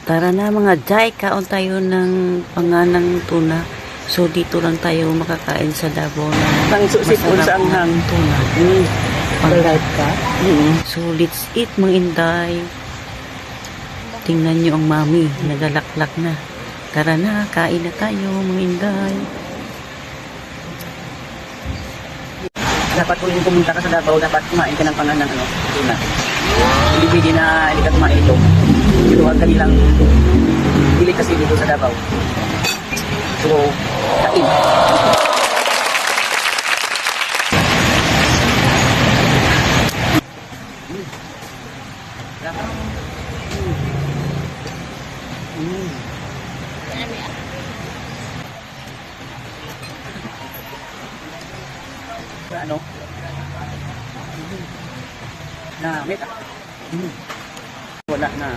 Tara na mga Jai, kaon tayo ng panganang tuna. So dito lang tayo makakain sa Davao na Ang susipon sa anghang. tuna. Pag-live ka? So let's eat mga Inday. Tingnan nyo ang mami, nagalaklak na. Tara na, kain na tayo mga Inday. Dapat kung pumunta ka sa Davao, dapat kumain ka ng panganang tuna. Hindi pwede na hindi ka kumain ito. Ito ang kanilang pili kasi dito sa Davao. So, kain. Ano? Na, meta. Wala na.